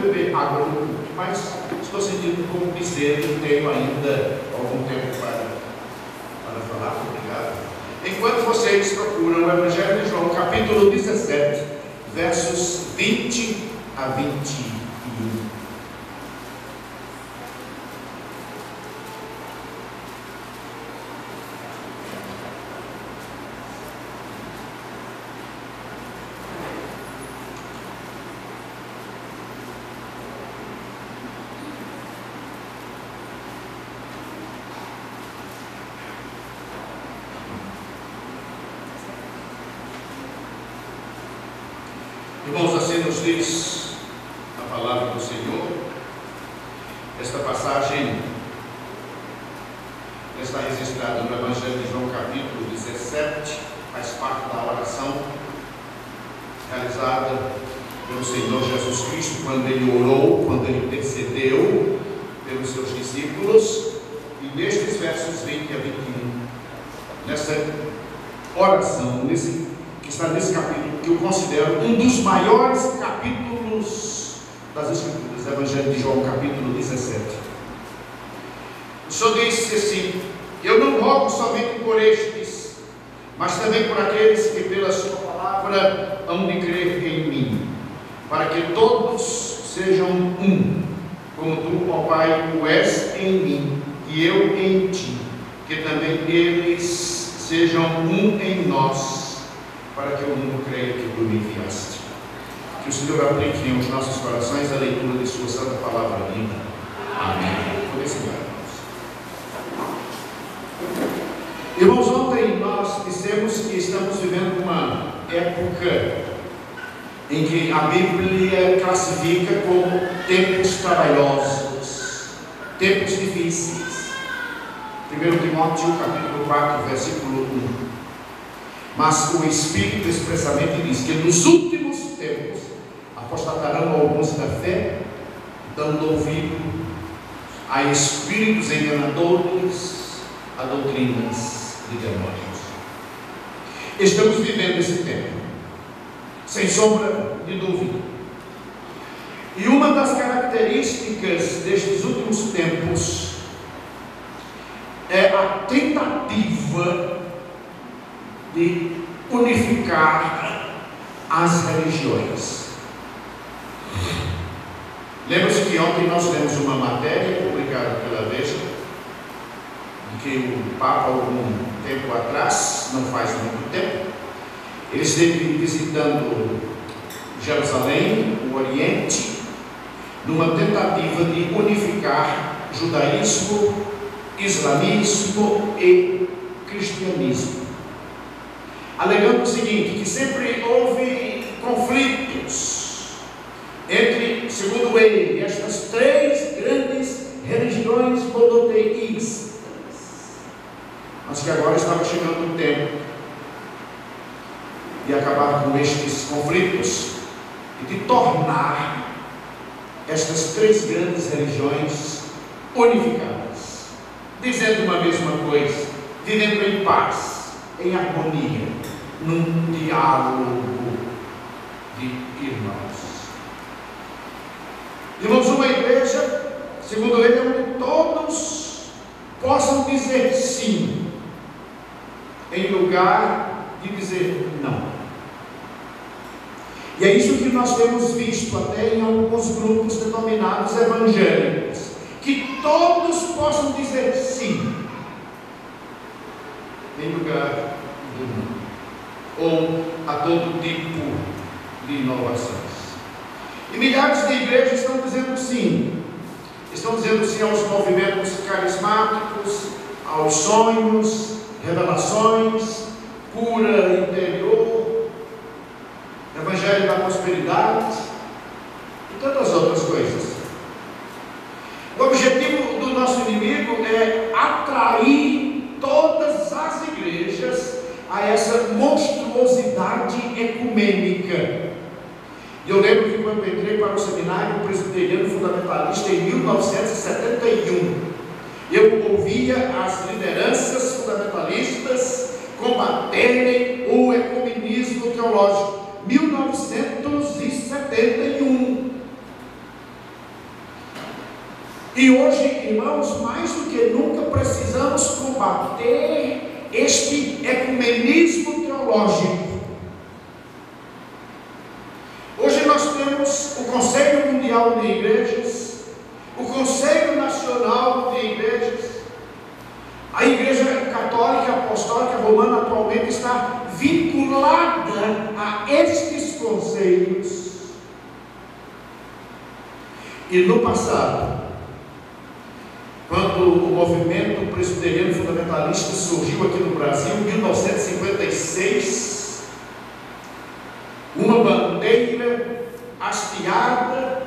beber água no culto, mas estou sentindo como dizer que tenho ainda algum tempo para falar. Obrigado. Enquanto vocês procuram o Evangelho de João, capítulo 17, versos 20 a 21. Irmãos, assim nos diz a palavra do Senhor. Esta passagem está registrada no Evangelho de João, capítulo 17, faz parte da oração realizada pelo Senhor Jesus Cristo quando Ele orou, quando Ele intercedeu pelos seus discípulos. E nestes versos 20 a 21, nessa oração, que está nesse capítulo, que eu considero um dos maiores capítulos das Escrituras, Evangelho de João, capítulo 17. O Senhor disse assim: eu não rogo somente por estes, mas também por aqueles que pela sua palavra hão de crer em mim, para que todos sejam um, como tu, ó Pai, o és em mim, e eu em ti, que também eles sejam um em nós, para que o mundo creia que tu me enviaste. Que o Senhor aplique em os nossos corações a leitura de sua santa palavra linda. Amém. Por esse irmãos, ontem nós dissemos que estamos vivendo uma época em que a Bíblia classifica como tempos trabalhosos, tempos difíceis. 1 Timóteo capítulo 4, versículo 1. Mas o Espírito expressamente diz que nos últimos tempos apostatarão alguns da fé, dando ouvido a espíritos enganadores, a doutrinas de demônios. Estamos vivendo esse tempo, sem sombra de dúvida. E uma das características destes últimos tempos é a tentativa de unificar as religiões. Lembra-se que ontem nós lemos uma matéria publicada pela Veja, de que o Papa, algum tempo atrás, não faz muito tempo, ele esteve visitando Jerusalém, o Oriente, numa tentativa de unificar judaísmo, islamismo e cristianismo, alegando o seguinte, que sempre houve conflitos entre, segundo ele, estas três grandes religiões monoteístas, mas que agora estava chegando o tempo de acabar com estes conflitos e de tornar estas três grandes religiões unificadas, dizendo uma mesma coisa, vivendo em paz, em harmonia, num diálogo de irmãos. Irmãos, uma igreja, segundo ele, é onde todos possam dizer sim, em lugar de dizer não. E é isso que nós temos visto até em alguns grupos denominados evangélicos, que todos possam dizer sim, em lugar do não, ou a todo tipo de inovações. E milhares de igrejas estão dizendo sim aos movimentos carismáticos, aos sonhos, revelações, cura interior, evangelho da prosperidade e tantas outras coisas. O objetivo do nosso inimigo é atrair todas as igrejas a essa monstruosidade ecumênica. E eu lembro que quando entrei para o seminário presbiteriano fundamentalista em 1971, eu ouvia as lideranças fundamentalistas combaterem o ecumenismo teológico. 1971. E hoje, irmãos, mais do que nunca precisamos combater este ecumenismo teológico. Hoje nós temos o Conselho Mundial de Igrejas, o Conselho Nacional de Igrejas. A Igreja Católica Apostólica Romana atualmente está vinculada a estes conselhos. E no passado, quando o movimento presbiteriano fundamentalista surgiu aqui no Brasil, em 1956, uma bandeira hasteada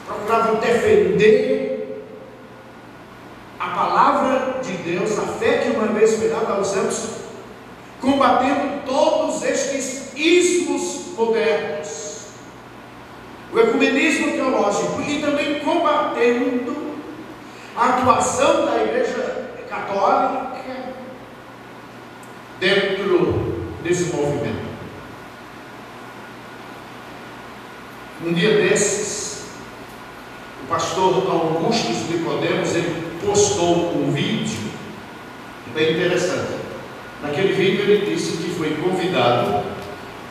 procurava defender a palavra de Deus, a fé que uma vez foi dada aos santos, combatendo todos estes ismos modernos, o ecumenismo teológico, e também combatendo a atuação da Igreja Católica dentro desse movimento. Um dia desses, o pastor Augusto Nicodemos, ele postou um vídeo bem interessante. Naquele vídeo ele disse que foi convidado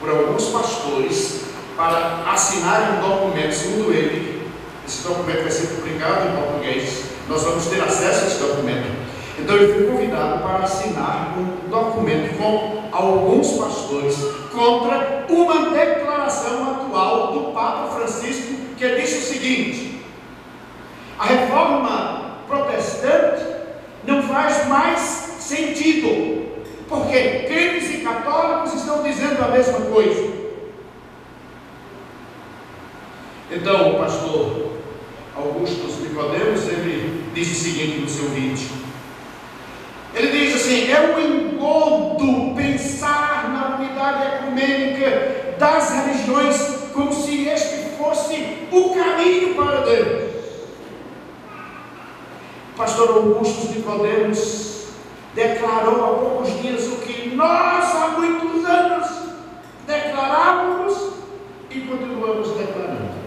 por alguns pastores para assinarem um documento. Segundo ele, esse documento vai ser publicado em português, nós vamos ter acesso a esse documento. Então ele foi convidado para assinar um documento com alguns pastores contra uma declaração atual do Papa Francisco, que disse o seguinte: a reforma protestante não faz mais sentido, porque crentes e católicos estão dizendo a mesma coisa. Então o pastor Augusto Nicodemos, ele diz o seguinte no seu vídeo. Ele diz assim: é um engodo pensar na unidade ecumênica das religiões como se este fosse o caminho para Deus. O pastor Augusto Nicodemos declarou há poucos dias o que nós há muitos anos declarávamos e continuamos declarando.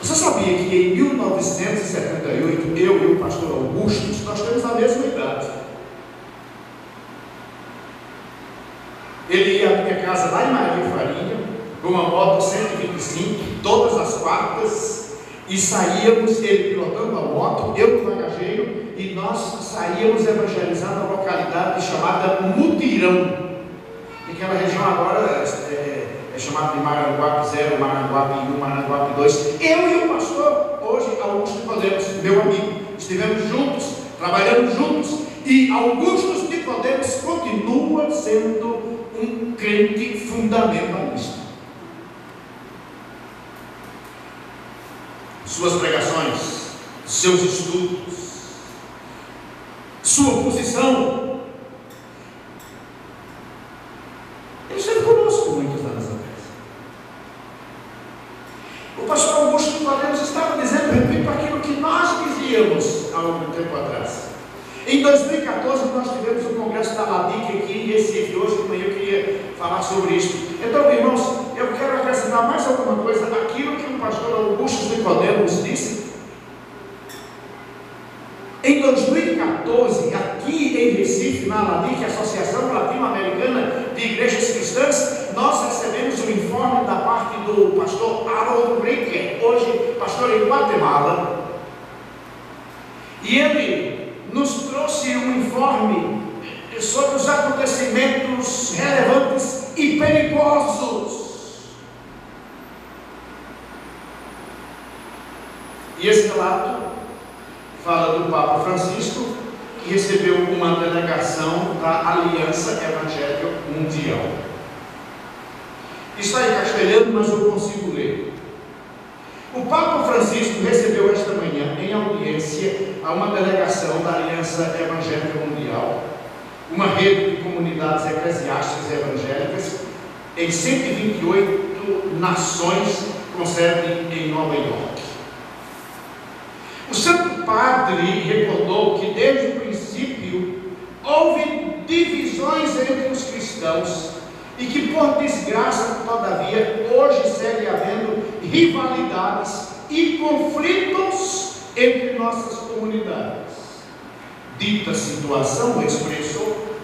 Você sabia que em 1978, eu e o pastor Augusto, nós temos a mesma idade. Ele ia à minha casa lá em Maria Farinha, com uma moto 125, todas as quartas, e saíamos, ele pilotando a moto, eu no bagageiro, e nós saíamos evangelizando a localidade chamada Mutirão. Aquela região agora é chamado de Maranguape 0, Maranguape 1, Maranguape 2. Eu e o pastor, hoje, Augusto Nicodemos, meu amigo, estivemos juntos, trabalhamos juntos, e Augusto Nicodemos continua sendo um crente fundamentalista. Suas pregações, seus estudos, sua posição, ele esteve conosco muitos anos atrás. O pastor Augusto Nicodemos estava dizendo, repito, aquilo que nós dizíamos há algum tempo atrás. Em 2014 nós tivemos o congresso da LADIC aqui em Recife. Hoje de manhã eu queria falar sobre isso. Então, irmãos, eu quero acrescentar mais alguma coisa àquilo que o pastor Augusto Nicodemos disse. Em 2014, aqui em Recife, na LADIC, Associação Latino-Americana de Igrejas Cristãs, nós recebemos um informe da parte do pastor Harold Brinker, hoje pastor em Guatemala, e ele nos trouxe um informe sobre os acontecimentos relevantes e perigosos. E esse relato fala do Papa Francisco, que recebeu uma delegação da Aliança Evangélica Mundial. Está em castelhano, mas eu consigo ler. O Papa Francisco recebeu esta manhã, em audiência, a uma delegação da Aliança Evangélica Mundial, uma rede de comunidades eclesiásticas evangélicas em 128 nações, com sede em Nova York. O Santo Padre recordou que desde o princípio houve divisões entre os cristãos e que, por desgraça, todavia, hoje segue havendo rivalidades e conflitos entre nossas comunidades. Dita situação, expressou,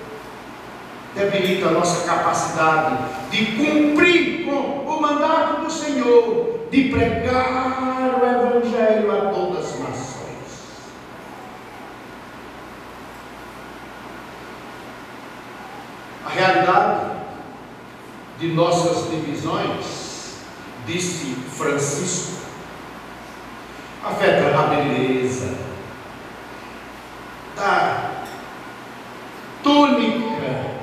debilita a nossa capacidade de cumprir com o mandato do Senhor, de pregar o Evangelho a todas as nações. A realidade de nossas divisões, disse Francisco, afeta a beleza da túnica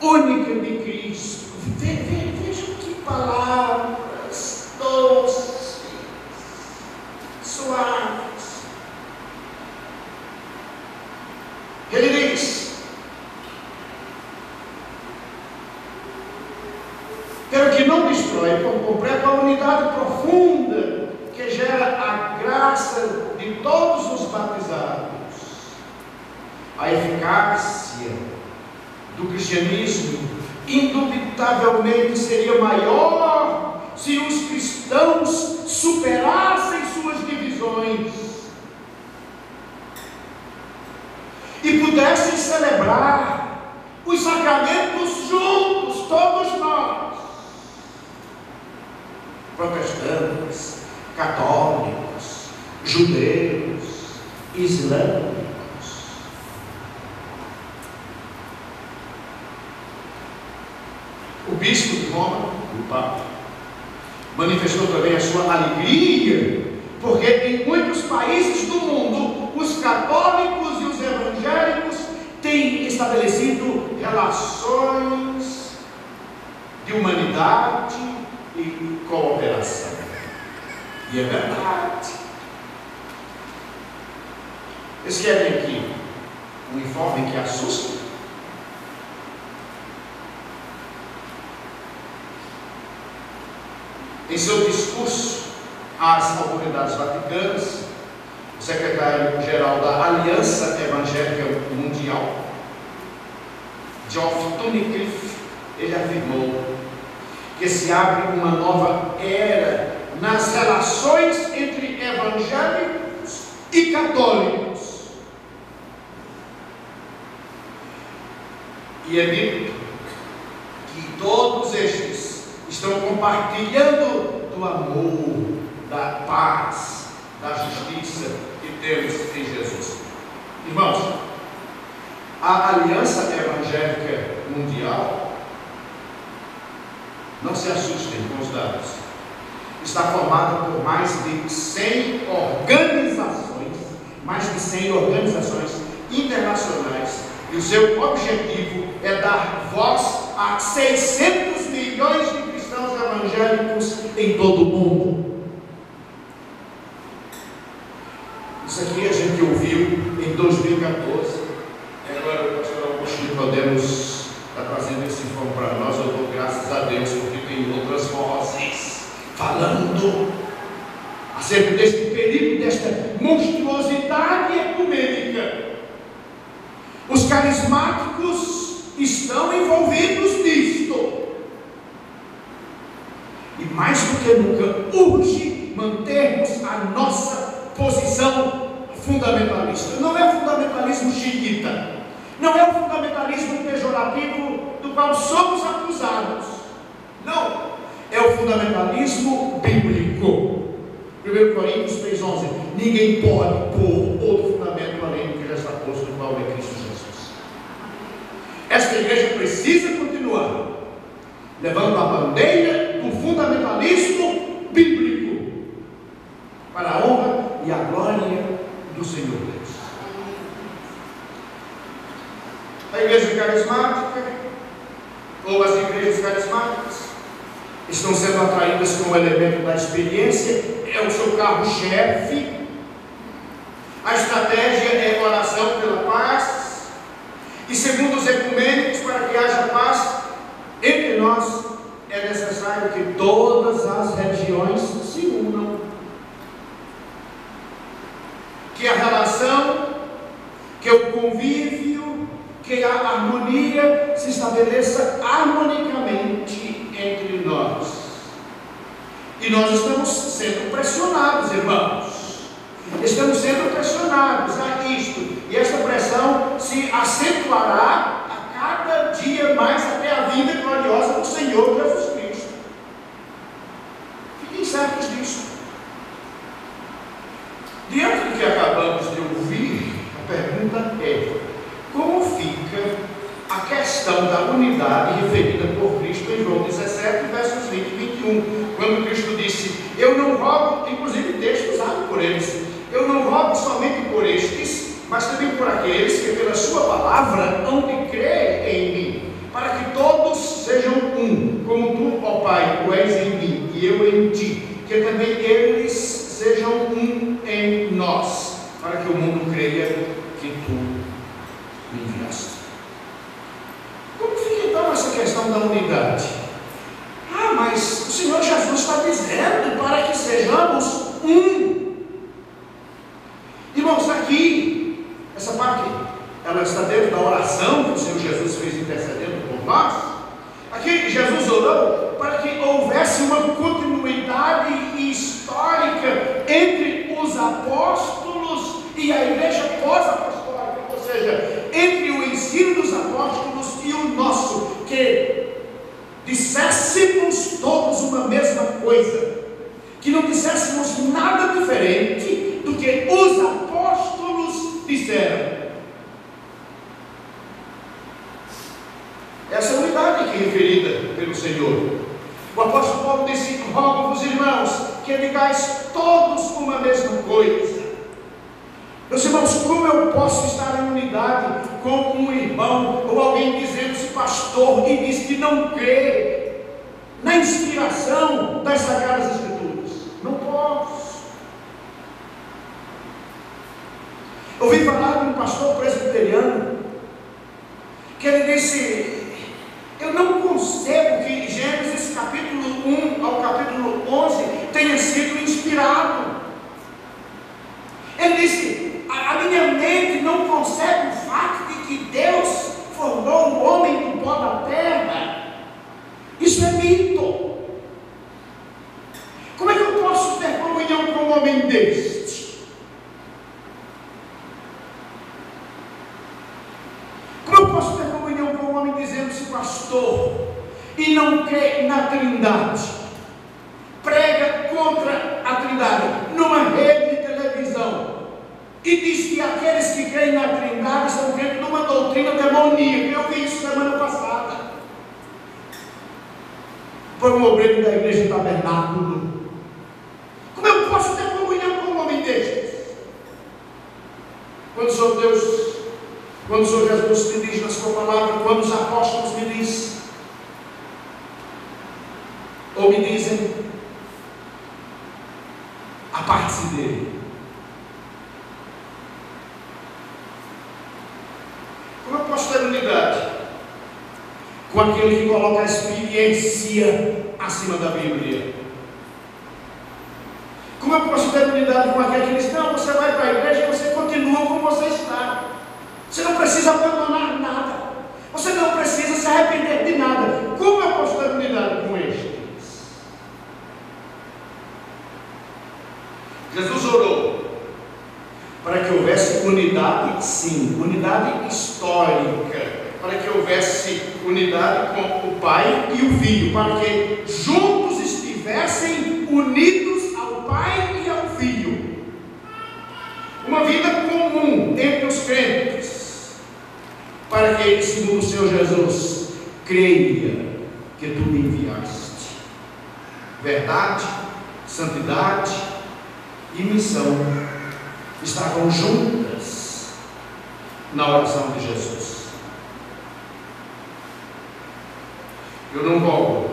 única de Cristo. Vejam que palavras doces, suaves. Ele diz: quero que não destrói por completo a unidade profunda que gera a graça de todos os batizados. A eficácia do cristianismo indubitavelmente seria maior se os cristãos superassem suas divisões e pudessem celebrar os sacramentos juntos, todos nós, protestantes, católicos, judeus, islâmicos. O bispo de Roma, o Papa, manifestou também a sua alegria, porque em muitos países do mundo, os católicos e os evangélicos têm estabelecido relações de humanidade e cooperação. E é verdade. Vocês querem aqui um informe que assusta? Em seu discurso às autoridades vaticanas, o secretário-geral da Aliança Evangélica Mundial, Geoff Tunnicliffe, ele afirmou que se abre uma nova era nas relações entre evangélicos e católicos. E é dito que todos estes estão compartilhando do amor, da paz, da justiça que temos em Jesus. Irmãos, a Aliança Evangélica Mundial, não se assustem com os dados, está formada por mais de 100 organizações internacionais, e o seu objetivo é dar voz a 600 milhões de cristãos evangélicos em todo o mundo. Isso aqui a gente ouviu em 2014, e agora o pastor Augusto Nicodemos está trazendo esse informe para nós. Eu dou graças a Deus, porque tem outras vozes falando acerca deste perigo, desta monstruosidade ecumênica. Os carismáticos estão envolvidos nisto. E mais do que nunca, urge mantermos a nossa posição fundamentalista. Não é o fundamentalismo xiita, não é o fundamentalismo pejorativo do qual somos acusados. Não, é o fundamentalismo bíblico. 1 Coríntios 3,11: ninguém pode pôr outro fundamento além do que já está posto, no qual é Cristo Jesus. Esta igreja precisa continuar levando a bandeira do fundamentalismo bíblico para a honra e a glória do Senhor Deus. A igreja carismática, ou as igrejas carismáticas, estão sendo atraídas com o elemento da experiência, é o seu carro-chefe. A estratégia é oração pela paz, e segundo os ecumênicos, para que haja paz entre nós, é necessário que todas as religiões se unam, que a relação, que o convívio, que a harmonia se estabeleça harmonicamente entre nós. E E nós estamos sendo pressionados, irmãos. Estamos sendo pressionados a isto. E esta pressão se acentuará a cada dia mais até a vinda gloriosa do Senhor Jesus Cristo. Fiquem certos disso. Diante do que acabamos de ouvir, a pergunta é: como fica a questão da unidade referida por Cristo em João 17, versos 20 e 21, quando Cristo disse: eu não rogo, inclusive texto usado por eles, eu não rogo somente por estes, mas também por aqueles que pela sua palavra hão de crer em mim, para que todos sejam um, como tu, ó Pai, tu és em mim e eu em ti, que também eles sejam um em nós, para que o mundo creia que tu me enviaste. Como fica então essa questão da unidade? Mas o Senhor Jesus está dizendo para que sejamos um. Irmãos, aqui, essa parte, ela está dentro da oração que o Senhor Jesus fez intercedendo por nós. Aqui Jesus orou para que houvesse uma continuidade histórica entre os apóstolos e a igreja pós-apostólica, ou seja, entre o ensino dos apóstolos e o nosso, que disséssemos todos uma mesma coisa, que não disséssemos nada diferente do que os apóstolos disseram. Essa unidade aqui referida pelo Senhor. O apóstolo Paulo disse: rogo-vos, irmãos, que digais todos uma mesma coisa. Meus irmãos, como eu posso estar em unidade com um irmão ou alguém dizendo-se pastor e diz que não crê na inspiração das Sagradas Escrituras? Não posso. Ouvi falar de um pastor presbiteriano que ele disse: eu não concebo que Gênesis capítulo 1 ao capítulo 11 tenha sido inspirado. Ele disse: a minha mente não concebe o fato de que Deus formou o homem do pó da terra. Isso é mito. Como é que eu posso ter comunhão com um homem deste? Como eu posso ter comunhão com um homem dizendo-se pastor e não crê na Trindade? Prega contra a Trindade numa rede de televisão e diz que aqueles que creem na Trindade estão crendo numa doutrina demoníaca. Eu vi isso semana passada. Foi um obreiro da igreja Tabernáculo. Como eu posso ter comunhão com um homem destes? Quando o Senhor Deus, quando o Senhor Jesus me diz na sua palavra, quando os apóstolos me dizem, ou me dizem, aparte-se dele. Como eu posso ter unidade com aquele que coloca a experiência acima da Bíblia? Como eu posso ter unidade com aquele que diz: não, você vai para a igreja e você continua como você está, você não precisa abandonar nada, você não precisa se arrepender de nada? Como eu posso ter unidade com estes? Jesus orou para que houvesse unidade, sim, unidade histórica, para que houvesse unidade com o Pai e o Filho, para que juntos estivessem unidos ao Pai e ao Filho. Uma vida comum entre os crentes, para que ele, segundo o Senhor Jesus, creia que tu me enviaste. Verdade, santidade e missão estavam juntas na oração de Jesus. Eu não rogo,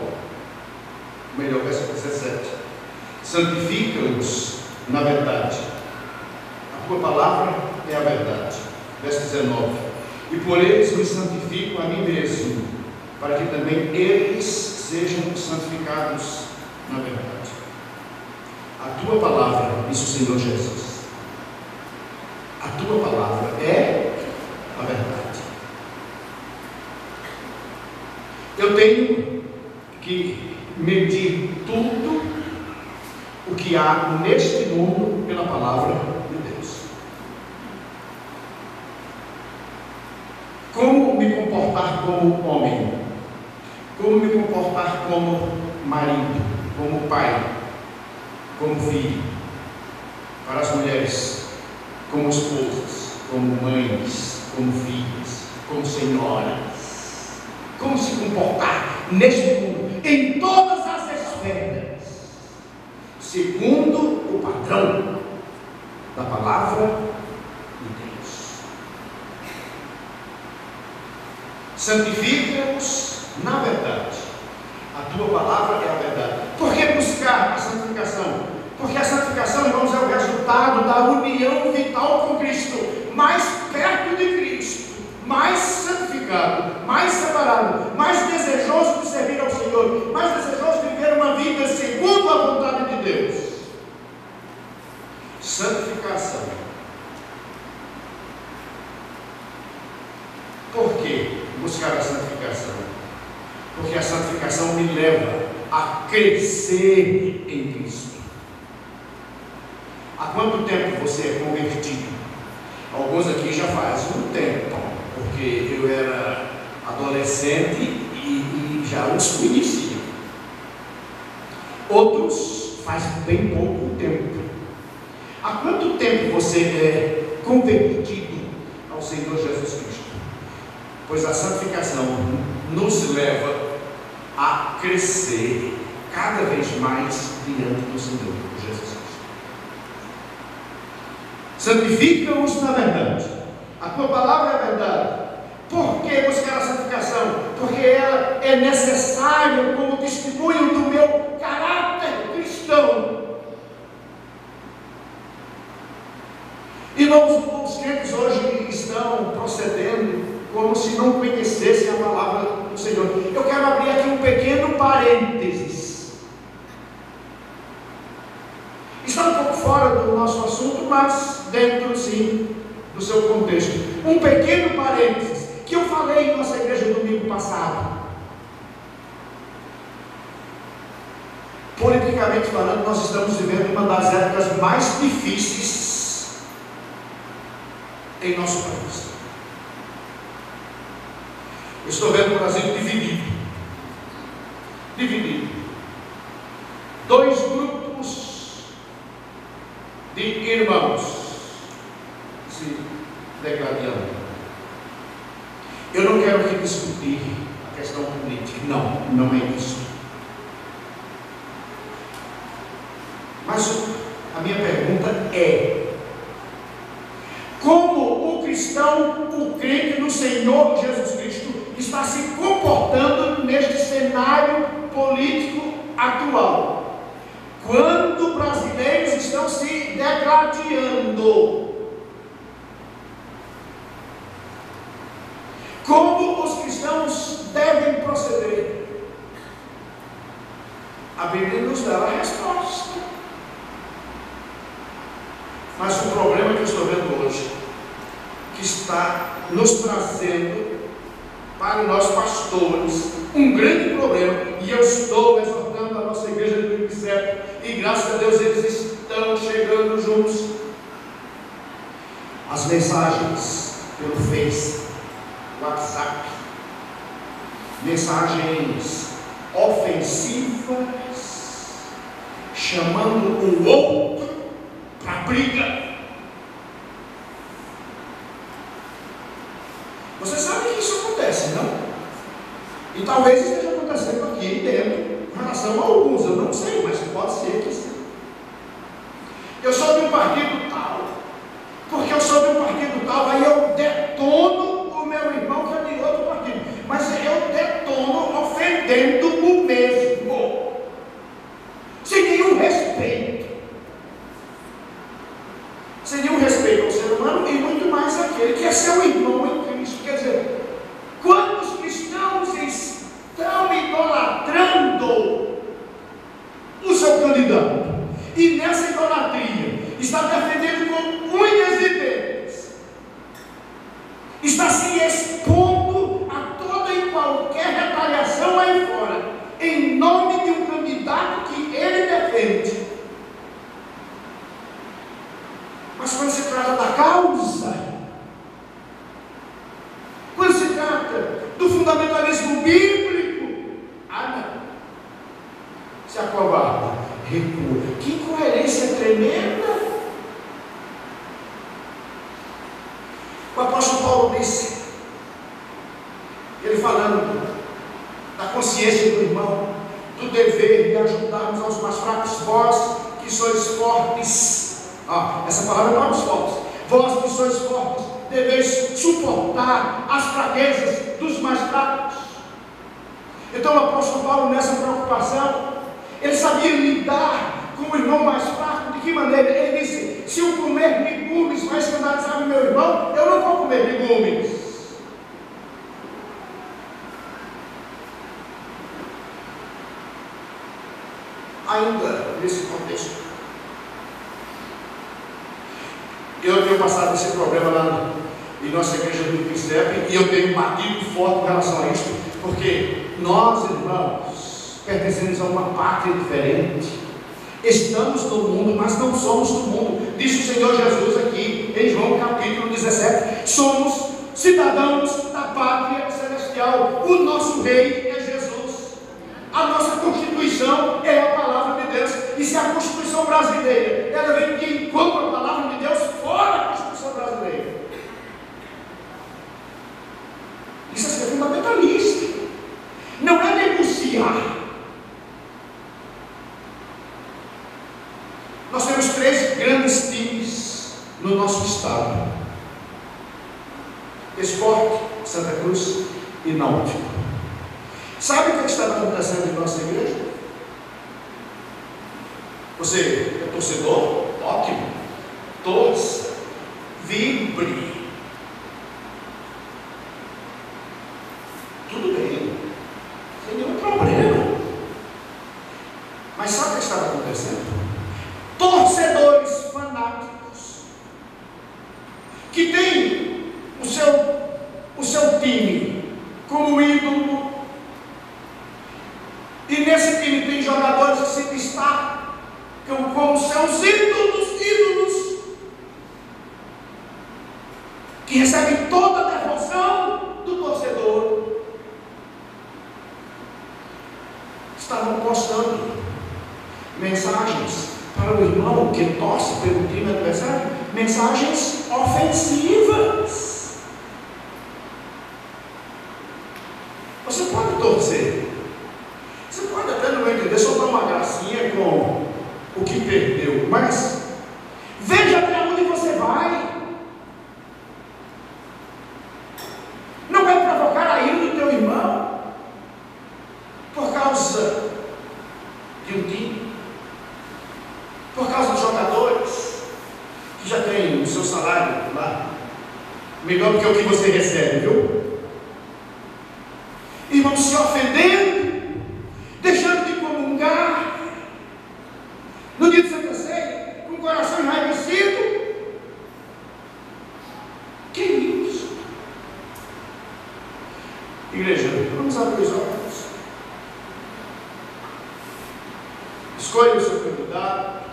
melhor, verso 17: santifica-os na verdade, a tua palavra é a verdade. Verso 19: e por eles me santifico a mim mesmo, para que também eles sejam santificados na verdade. A tua palavra, disse o Senhor Jesus, a tua palavra é a verdade. Eu tenho que medir tudo que há neste mundo pela palavra de Deus. Como me comportar como homem? Como me comportar como marido, como pai, como filho? Para as mulheres, como esposas, como mães, como filhas, como senhoras. Como se comportar neste mundo, em todas as esferas, segundo o padrão da palavra de Deus. Santifica-os na verdade. A tua palavra é a verdade. Por que buscar a santificação? Porque a santificação, irmãos, é o resultado da união vital com Cristo, mais perto de Cristo, mais santificado, mais separado, mais desejoso de servir ao Senhor, mais desejoso de viver uma vida segundo a vontade de Deus. Santificação. Por que buscar a santificação? Porque a santificação me leva a crescer em Cristo. Há quanto tempo você é convertido? Alguns aqui já faz um tempo, porque eu era adolescente e já os conhecia. Outros faz bem pouco tempo. Há quanto tempo você é convertido ao Senhor Jesus Cristo? Pois a santificação nos leva a crescer cada vez mais diante do Senhor Jesus Cristo. Santifica-os na verdade. A tua palavra é a verdade. Por que buscar a santificação? Porque ela é necessária como testemunho do meu caráter cristão. Irmãos, os crentes hoje estão procedendo como se não conhecessem a palavra do Senhor. Eu quero abrir aqui um pequeno parênteses. Está um pouco fora do nosso assunto, mas dentro, sim, do seu contexto. Um pequeno parênteses que eu falei em nossa igreja domingo passado. Politicamente falando, nós estamos vivendo uma das épocas mais difíceis em nosso país. Eu estou vendo o Brasil dividido. Dois grupos de irmãos se degradando. Eu não quero aqui discutir a questão política, não é isso. Mas a minha pergunta é: como o cristão, o crente no Senhor Jesus Cristo, está se comportando neste cenário político atual? Quando brasileiros estão se degradando, como os cristãos devem proceder? A Bíblia nos dá a resposta. Mas o problema que eu estou vendo hoje, que está nos trazendo para nós pastores um grande problema, e eu estou exortando a nossa igreja do 27, e graças a Deus eles estão chegando juntos. As mensagens pelo Face, WhatsApp, mensagens ofensivas, chamando o outro para briga. Você sabe que isso acontece, não? E talvez esteja acontecendo aqui dentro, em relação a alguns, eu não sei, mas pode ser que sim. Eu sou de um partido tal, porque eu sou de um partido tal, aí eu detono o meu irmão que é de outro partido, mas eu detono ofendendo o mesmo, sem nenhum respeito. Sem nenhum respeito ao ser humano e muito mais àquele que é seu irmão em Cristo. Quer dizer, quando os cristãos estão idolatrando o seu candidato, e nessa idolatria está defendendo com unhas e dentes, está se expondo a toda e qualquer retaliação aí fora, em nome de um candidato que ele defende, acovarda, recua. Que incoerência tremenda! O apóstolo Paulo disse, ele falando da consciência do irmão, do dever de ajudarmos aos mais fracos, vós que sois fortes, essa palavra é para os fortes, vós que sois fortes, deveis suportar as fraquezas dos mais fracos. Então o apóstolo Paulo, nessa preocupação, ele sabia lidar com o irmão mais fraco. De que maneira? Ele disse, se eu comer legumes vai escandalizar o meu irmão, eu não vou comer legumes. Ainda nesse contexto, eu tenho passado esse problema lá em nossa igreja do Cristep, e eu tenho batido forte em relação a isso, porque nós, irmãos, pertencemos a uma pátria diferente. Estamos no mundo, mas não somos do mundo. Disse o Senhor Jesus aqui em João capítulo 17: somos cidadãos da pátria celestial. O nosso rei é Jesus. A nossa Constituição é a palavra de Deus. E se a Constituição brasileira ela vem de encontro à palavra de Deus, fora a Constituição brasileira. Isso é ser fundamentalista. Não é negociar. Nós temos 3 grandes times no nosso estado: Esporte, Santa Cruz e Náutico. Sabe o que está acontecendo em nossa igreja? Você é torcedor? Ótimo. Torça, vibre. Tudo bem, sem nenhum problema. Mas sabe o que está acontecendo? Torcedores fanáticos que têm o seu time como ídolo, e nesse time tem jogadores que se destacam como seus ídolos, que recebem toda a devoção do torcedor. Estavam postando mensagens para o irmão que torce pelo time adversário, mensagens ofensivas. Você pode torcer, você pode até não entender, só dar uma gracinha com o que perdeu, mas veja até onde você vai. Não vai provocar a ira do teu irmão por causa de um time, por causa dos jogadores que já tem o seu salário lá melhor do que o que você recebe, viu? Irmãos se ofendendo, deixando de comungar no dia de Santa Ceia, com o coração enraivecido. Que isso? Igreja, vamos abrir os olhos. Escolha o seu candidato,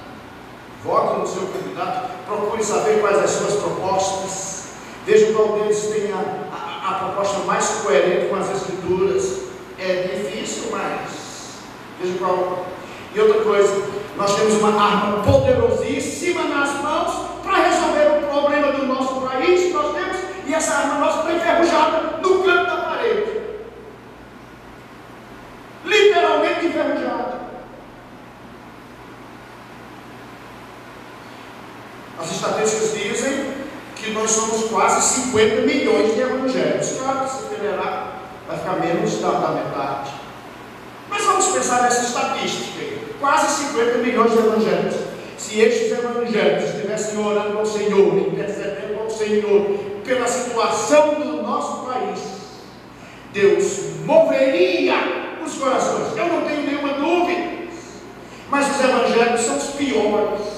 vote no seu candidato, procure saber quais as suas propostas, veja qual deles tem a proposta mais coerente com as Escrituras. É difícil, mas veja qual. E outra coisa, nós temos uma arma poderosíssima nas mãos para resolver o problema do nosso país. Nós temos, e essa arma nossa está enferrujada no canto da parede, literalmente enferrujada. As estatísticas dizem que nós somos quase 50 milhões de evangélicos. Claro que se acelerar vai ficar menos da metade. Mas vamos pensar nessa estatística: quase 50 milhões de evangélicos. Se estes evangélicos estivessem orando ao Senhor, intercedendo ao Senhor pela situação do nosso país, Deus moveria os corações. Eu não tenho nenhuma dúvida. Mas os evangélicos são os piores.